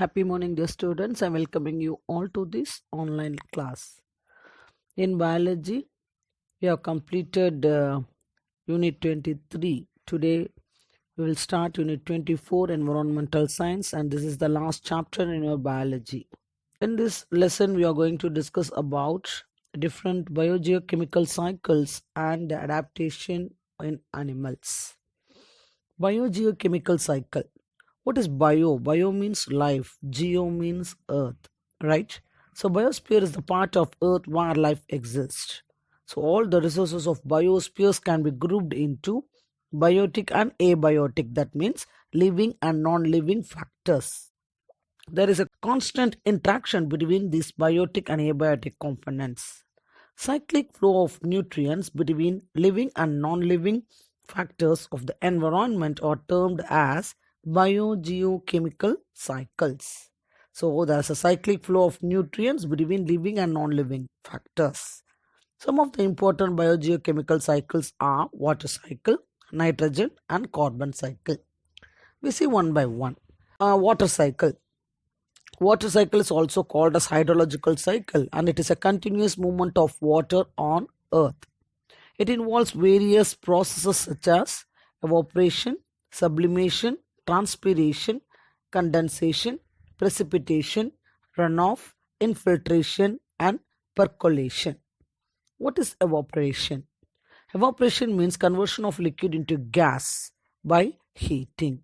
Happy morning, dear students. I'm welcoming you all to this online class. In biology, we have completed Unit 23. Today, we will start Unit 24, Environmental Science, and this is the last chapter in your biology. In this lesson, we are going to discuss about different biogeochemical cycles and adaptation in animals. Biogeochemical cycle. What is bio? Bio means life. Geo means earth, right? So biosphere is the part of earth where life exists. So all the resources of biospheres can be grouped into biotic and abiotic. That means living and non-living factors. There is a constant interaction between these biotic and abiotic components. Cyclic flow of nutrients between living and non-living factors of the environment are termed as biogeochemical cycles. So there's a cyclic flow of nutrients between living and non-living factors. Some of the important biogeochemical cycles are water cycle, nitrogen and carbon cycle. We see one by one. Water cycle. Water cycle is also called as hydrological cycle, and it is a continuous movement of water on earth. It involves various processes such as evaporation, sublimation, transpiration, condensation, precipitation, runoff, infiltration, and percolation. What is evaporation? Evaporation means conversion of liquid into gas by heating.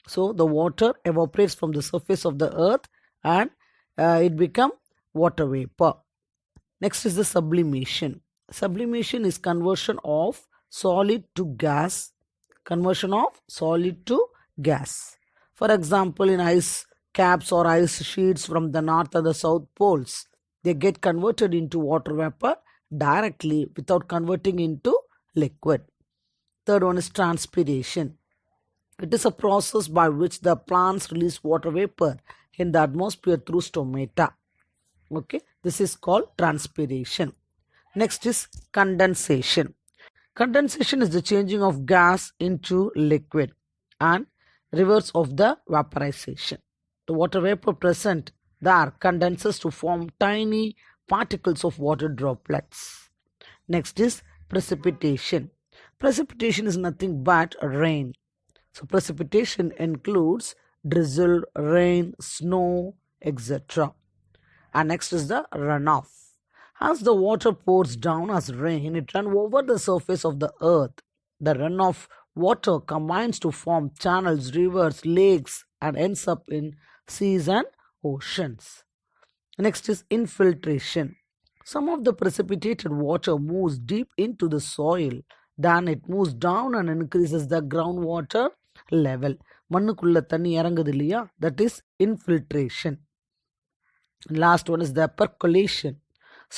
So the water evaporates from the surface of the earth and it becomes water vapor. Next is the sublimation. Sublimation is conversion of solid to gas. Conversion of solid to gas. For example, in ice caps or ice sheets from the north and the south poles, they get converted into water vapor directly without converting into liquid. Third one is transpiration. It is a process by which the plants release water vapor in the atmosphere through stomata. Okay, this is called transpiration. Next is condensation. Condensation is the changing of gas into liquid and reverse of the vaporization. The water vapor present there condenses to form tiny particles of water droplets. Next is precipitation. Precipitation is nothing but rain. So precipitation includes drizzle, rain, snow, etc. And next is the runoff. As the water pours down as rain, it runs over the surface of the earth. The runoff water combines to form channels, rivers, lakes, and ends up in seas and oceans. Next is infiltration. Some of the precipitated water moves deep into the soil. Then it moves down and increases the groundwater level. மண்ணுக்குள்ள தண்ணி இறங்குது இல்லையா? That is infiltration. Last one is the percolation.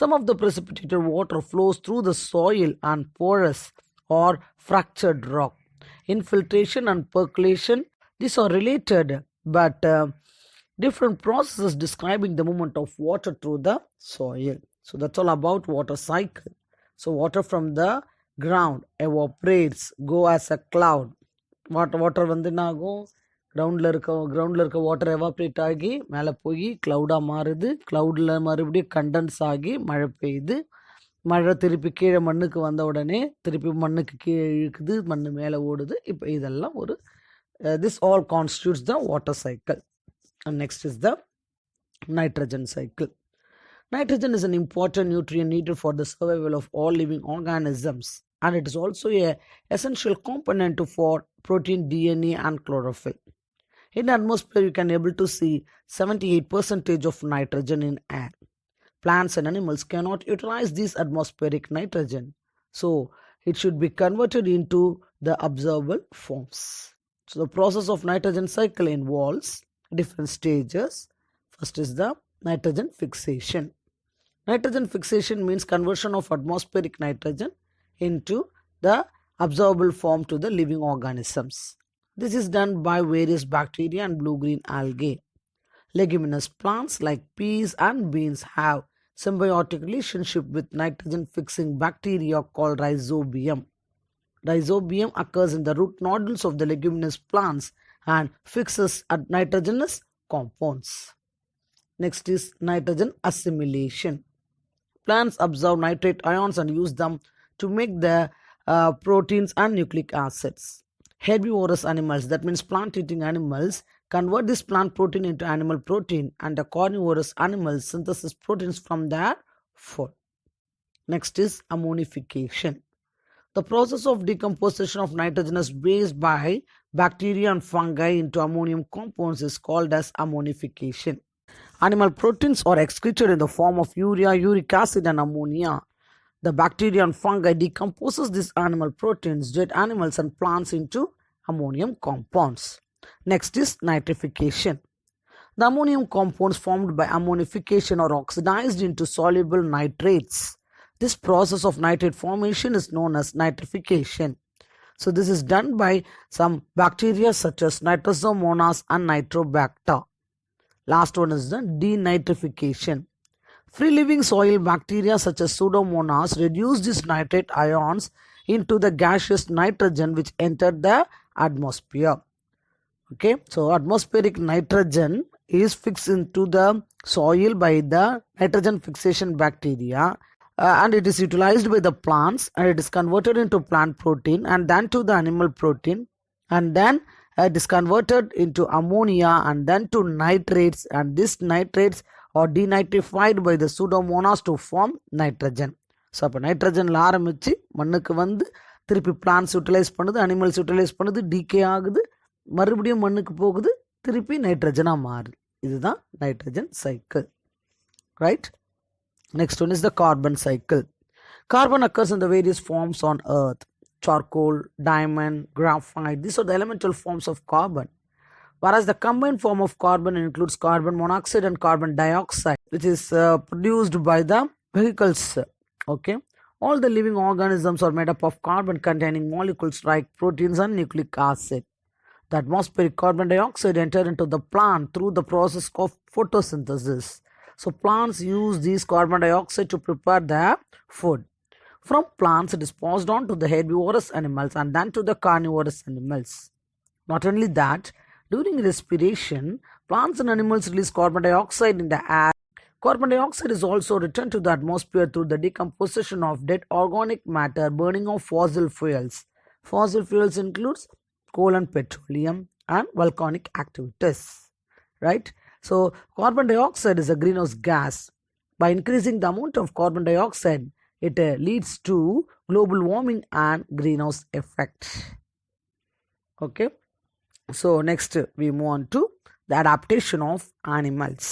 Some of the precipitated water flows through the soil and porous or fractured rock. Infiltration and percolation, these are related but different processes describing the movement of water through the soil. So that's all about water cycle. So water from the ground evaporates, go as a cloud. Water வந்து என்ன ஆகும்? கிரவுண்டில் இருக்க water evaporate ஆகி மேலே போய் க்ளவுடாக மாறுது. க்ளவுடில் மறுபடியும் கண்டன்ஸ் ஆகி மழை பெய்யுது. மழை திருப்பி கீழே மண்ணுக்கு வந்த உடனே திருப்பி மண்ணுக்கு கீழே இழுக்குது, மண் மேலே ஓடுது. இப்போ இதெல்லாம் ஒரு this all constitutes the water cycle. And next is the nitrogen cycle. Nitrogen is an important nutrient needed for the survival of all living organisms, and it is also an essential component for protein, DNA, and chlorophyll. In the atmosphere, you can able to see 78% of nitrogen in air. Plants and animals cannot utilize this atmospheric nitrogen, so it should be converted into the absorbable forms. So the process of nitrogen cycle involves different stages. First is the nitrogen fixation. Nitrogen fixation means conversion of atmospheric nitrogen into the absorbable form to the living organisms. This is done by various bacteria and blue-green algae. Leguminous plants like peas and beans have symbiotic relationship with nitrogen-fixing bacteria called rhizobium. Rhizobium occurs in the root nodules of the leguminous plants and fixes nitrogenous compounds. Next is nitrogen assimilation. Plants absorb nitrate ions and use them to make the proteins and nucleic acids. Herbivorous animals, that means plant-eating animals, convert this plant protein into animal protein, and the carnivorous animals synthesize proteins from their food. Next is ammonification. The process of decomposition of nitrogenous waste by bacteria and fungi into ammonium compounds is called as ammonification. Animal proteins are excreted in the form of urea, uric acid, and ammonia. The bacteria and fungi decomposes these animal proteins, dead animals and plants into ammonium compounds. Next is nitrification. The ammonium compounds formed by ammonification are oxidized into soluble nitrates. This process of nitrate formation is known as nitrification. So this is done by some bacteria such as Nitrosomonas and Nitrobacter. Last one is the denitrification. Free-living soil bacteria such as Pseudomonas reduce these nitrate ions into the gaseous nitrogen which entered the atmosphere. Okay, so atmospheric nitrogen is fixed into the soil by the nitrogen fixation bacteria, and it is utilized by the plants, and it is converted into plant protein and then to the animal protein, and then it is converted into ammonia and then to nitrates, and these nitrates are denitrified by the Pseudomonas to form nitrogen. So அப்போ நைட்ரஜனில் ஆரம்பித்து மண்ணுக்கு வந்து திருப்பி plans utilise பண்ணுது, animals utilise பண்ணுது, decay ஆகுது, மறுபடியும் மண்ணுக்கு போகுது, திருப்பி நைட்ரஜனாக மாறுது. இதுதான் nitrogen cycle. Right. Next one is the carbon cycle. Carbon occurs in the various forms on earth. Charcoal, diamond, graphite, these are the elemental forms of carbon. Whereas the combined form of carbon includes carbon monoxide and carbon dioxide, which is produced by the vehicles. Okay. All the living organisms are made up of carbon containing molecules like proteins and nucleic acid. The atmospheric carbon dioxide enter into the plant through the process of photosynthesis. So plants use this carbon dioxide to prepare their food. From plants, it is passed on to the herbivorous animals and then to the carnivorous animals. Not only that, during respiration, plants and animals release carbon dioxide in the air. Carbon dioxide is also returned to the atmosphere through the decomposition of dead organic matter, burning of fossil fuels. Fossil fuels includes coal and petroleum and volcanic activities. Right? So carbon dioxide is a greenhouse gas. By increasing the amount of carbon dioxide, it leads to global warming and greenhouse effect. Okay. So next we move on to the adaptation of animals.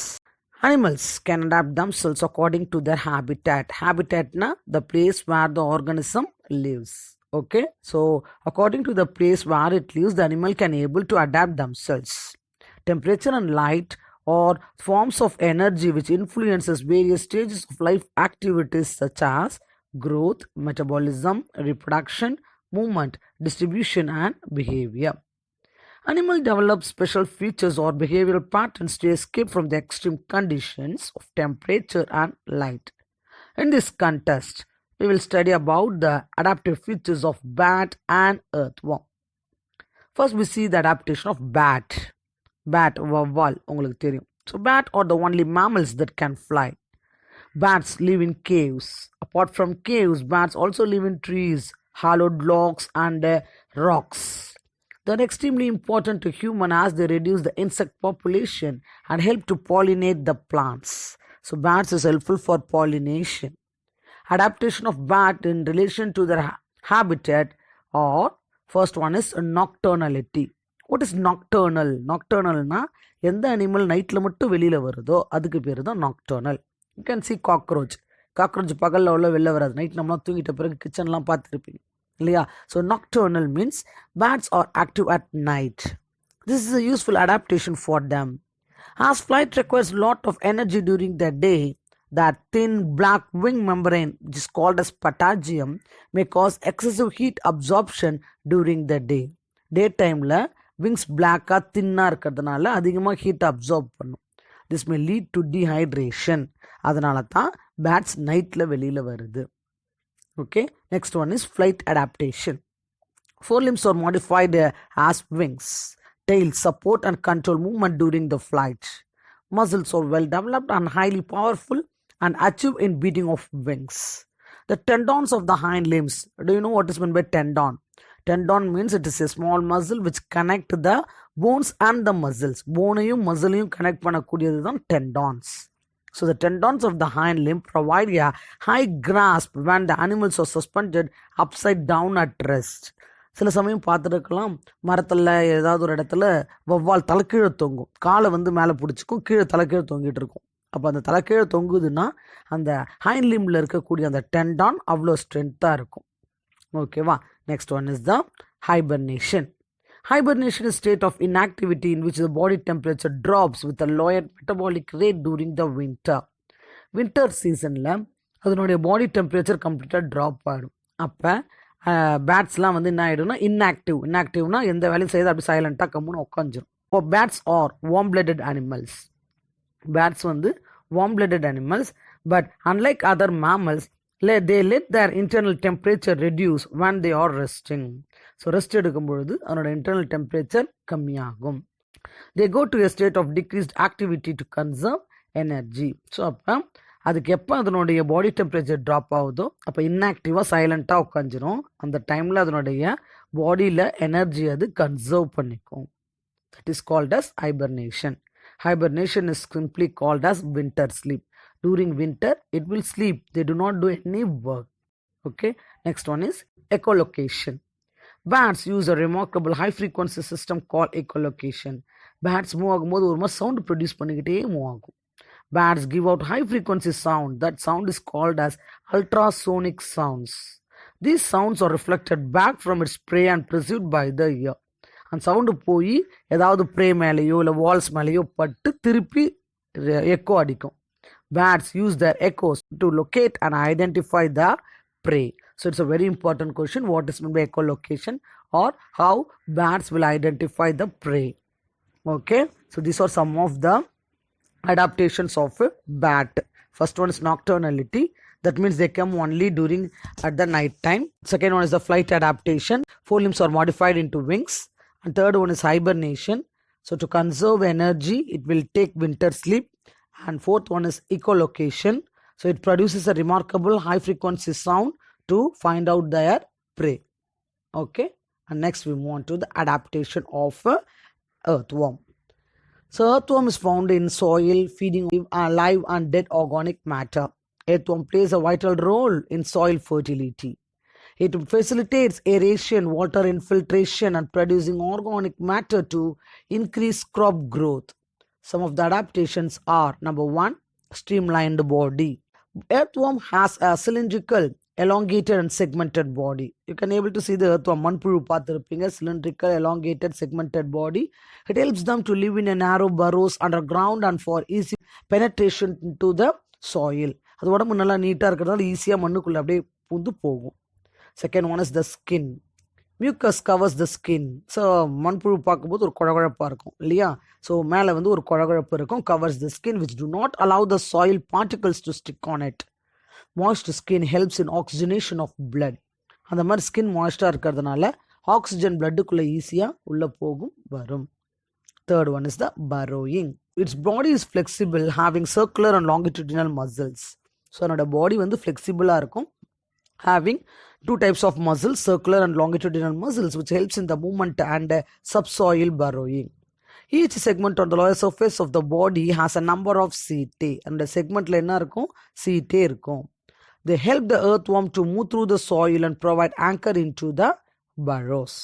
Animals can adapt themselves according to their habitat. Habitat na the place where the organism lives. Okay. So according to the place where it lives, the animal can able to adapt themselves. Temperature and light or forms of energy which influences various stages of life activities such as growth, metabolism, reproduction, movement, distribution, and behavior. Animals develop special features or behavioral patterns to escape from the extreme conditions of temperature and light. In this context, we will study about the adaptive features of bat and earthworm. First, we see the adaptation of bat. Bat, vowal, உங்களுக்கு தெரியும். So bat are the only mammals that can fly. Bats live in caves. Apart from caves, bats also live in trees, hollowed logs, and rocks. They are extremely important to humans as they reduce the insect population and help to pollinate the plants. So bats is helpful for pollination. Adaptation of bat in relation to their habitat, or first one is nocturnality. What is nocturnal? Nocturnal na எந்த animal நைட்டில் மட்டும் வெளியில் வருதோ அதுக்கு பேர் தான் nocturnal. You can see cockroach. Cockroach பகலில் உள்ள வெளில வராது. நைட் நம்மளாம் தூங்கிட்ட பிறகு கிச்சன்லாம் பார்த்துருப்பீங்க இல்லையா? So nocturnal means bats are active at night. This is a useful adaptation for them. As flight requires a lot of energy during the day, that thin black wing membrane, which is called as patagium, may cause excessive heat absorption during the day. Daytimeல wings பிளாக்காக தின்னாக இருக்கிறதுனால அதிகமாக ஹீட்டை absorb பண்ணும். This may lead to dehydration. அதனால தான் bats நைட்டில் வெளியில் வருது. Okay. Next one is flight adaptation. Forelimbs are modified as wings. tail support and control movement during the flight. Muscles are well developed and highly powerful and achieve in beating of wings. The tendons of the hind limbs. Do you know what is meant by tendon? Tendon means it is a small muscle which connect the bones and the muscles. Boneயும் muscleயும் connect பண்ணக்கூடியது தான் tendons. So the tendons of the hind limb provide a high grasp when the animals are suspended upside down at rest. சில சமயம் பார்த்துருக்கலாம், மரத்தில் ஏதாவது ஒரு இடத்துல வௌவால் தலைக்கீழே தொங்கும், காலை வந்து மேலே பிடிச்சிக்கும், கீழே தலைக்கீழே தொங்கிட்டு இருக்கும். அப்போ அந்த தலைக்கீழே தொங்குதுன்னா அந்த ஹைண்ட் லிம்பில் இருக்கக்கூடிய அந்த டெண்டான் அவ்வளோ ஸ்ட்ரென்த்தாக இருக்கும். ஓகேவா? Next one is the hibernation. Hibernation is a state of inactivity in which the body temperature drops with a lower metabolic rate during the winter. Winter சீசனில் அதனுடைய பாடி டெம்பரேச்சர் கம்ப்ளீட்டாக ட்ராப் ஆகிடும். அப்போ பேட்ஸ்லாம் வந்து என்ன ஆகிடும்னா இன்ஆக்டிவ்னா எந்த வேலையும் செய்யாது, அப்படி சைலண்ட்டாக கம்முன்னு உட்காந்துரும். இப்போ bats are warm blooded animals. Bats வந்து warm blooded animals, but unlike other mammals they let their internal temperature reduce when they are resting. So rest எடுக்கும் பொழுது அதனோட இன்டர்னல் டெம்பரேச்சர் கம்மியாகும். they go to a state of decreased activity to conserve energy. So அப்போ அதுக்கு எப்போ அதனுடைய body temperature drop ஆகுதோ அப்போ இன்ஆக்டிவாக சைலண்ட்டாக உட்காந்துரும். அந்த டைமில் அதனுடைய பாடியில் எனர்ஜி அது கன்சர்வ் பண்ணிக்கும். That is called as hibernation. Hibernation is simply called as winter sleep. During winter, it will sleep. They do not do any work. Okay. Next one is echolocation. Bats use a remarkable high frequency system called echolocation. Bats move ஆகும்போது ஒரு மாதிரி sound produce பண்ணிக்கிட்டே move ஆகும். Bats give out high frequency sound. That sound is called as ultrasonic sounds. These sounds are reflected back from its prey and perceived by the ear. அந்த sound போய் ஏதாவது pray மேலேயோ இல்லை Waals மேலேயோ பட்டு திருப்பி எக்கோ அடிக்கும். Bats use their echoes to locate and identify the prey. So it's a very important question. What is meant by echolocation, or how bats will identify the prey? Okay. So these are some of the adaptations of a bat. First one is nocturnality. That means they come only during at the night time. Second one is the flight adaptation. Forelimbs are modified into wings. And third one is hibernation. So to conserve energy, it will take winter sleep. And fourth one is echolocation. So it produces a remarkable high frequency sound to find out their prey. Okay. And next we move on to the adaptation of earthworm. So earthworm is found in soil, feeding on live and dead organic matter. Earthworm plays a vital role in soil fertility. It facilitates aeration, water infiltration, and producing organic matter to increase crop growth. Some of the adaptations are, number one, streamlined body. Earthworm has a cylindrical, elongated and segmented body. You can able to see the earthworm, manpulu pathirupinga, cylindrical, elongated, segmented body. It helps them to live in a narrow burrows underground and for easy penetration into the soil. அது உடம்பு நல்லா நீட்டாக இருக்கிறதால ஈஸியாக மண்ணுக்குள்ளே அப்படியே புந்து போகும். Second one is the skin. Mucus covers the skin. So மண்புழு பார்க்கும்போது ஒரு குழகுழப்பாக இருக்கும் இல்லையா? ஸோ மேலே வந்து ஒரு குழகுழப்பு இருக்கும். Covers the skin which do not allow the soil particles to stick on it. Moist skin helps in oxygenation of blood. அந்த மாதிரி ஸ்கின் மாய்ஸ்டாக இருக்கிறதுனால ஆக்சிஜன் பிளட்டுக்குள்ளே ஈஸியாக உள்ளே போகும் வரும். Third one is the burrowing. Its body is flexible, having circular and longitudinal muscles. So அதனோட பாடி வந்து ஃப்ளெக்சிபிளாக இருக்கும், having two types of muscles, circular and longitudinal muscles, which helps in the movement and subsoil burrowing. Each segment on the lower surface of the body has a number of setae. And the segment என்ன இருக்கும்? setae இருக்கும். They help the earthworm to move through the soil and provide anchor into the burrows.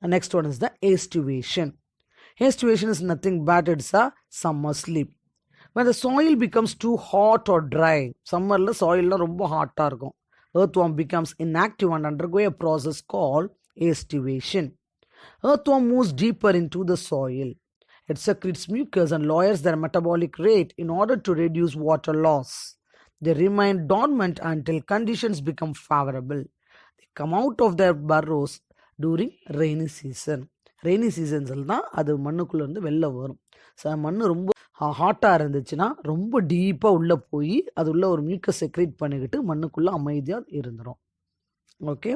And next one is the aestivation. Aestivation is nothing but it's a summer sleep. When the soil becomes too hot or dry, summerல soilல ரொம்ப ஹாட்டாக இருக்கும், earthworm becomes inactive and undergo a process called aestivation. Earthworm moves deeper into the soil. It secretes mucus and lowers their metabolic rate in order to reduce water loss. They remain dormant until conditions become favorable. They come out of their burrows during rainy season. Rainy சீசன்ஸில் தான் அது மண்ணுக்குள்ளேருந்து வெளில வரும். மண் ரொம்ப ஹாட்டாக இருந்துச்சுன்னா ரொம்ப டீப்பாக உள்ளே போய் அது உள்ள ஒரு மியூக்கஸ் செக்ரேட் பண்ணிக்கிட்டு மண்ணுக்குள்ளே அமைதியாக இருந்துடும். Okay.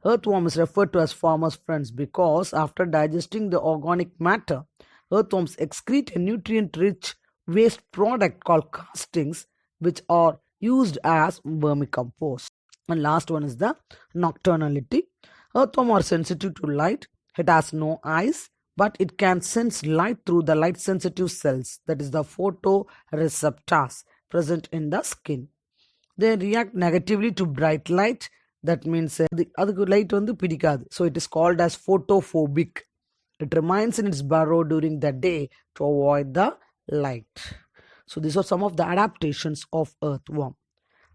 Earthworm is referred to as farmers' friends because after digesting the organic matter, earthworms excrete a nutrient-rich waste product called castings, which are used as vermicompost. And last one is the nocturnality. Earthworm are sensitive to light. It has no eyes, but it can sense light through the light sensitive cells, that is the photoreceptors present in the skin. They react negatively to bright light. That means அதுக்கு light வந்து பிடிக்காது. So it is called as photophobic. It remains in its burrow during the day to avoid the light. So these are some of the adaptations of earthworm.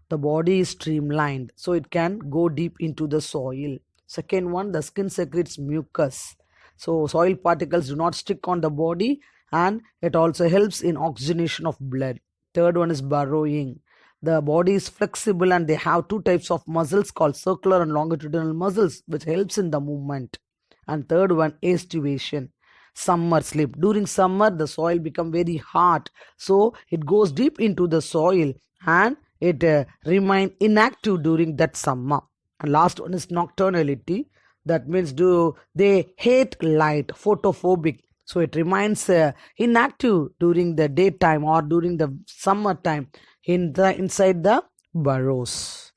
The body is streamlined, so it can go deep into the soil. Second one, the skin secretes mucus. So soil particles do not stick on the body, and it also helps in oxygenation of blood. Third one is burrowing. The body is flexible and they have two types of muscles called circular and longitudinal muscles, which helps in the movement. And third one, aestivation. Summer sleep. During summer, the soil become very hot, so it goes deep into the soil and it remain inactive during that summer. And last one is nocturnality. That means they hate light, photophobic. So it remains inactive during the daytime or during the summertime inside the burrows.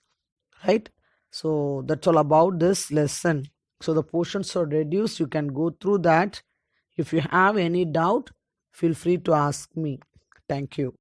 Right? So that's all about this lesson. So the portions are reduced. You can go through that. If you have any doubt, feel free to ask me. Thank you.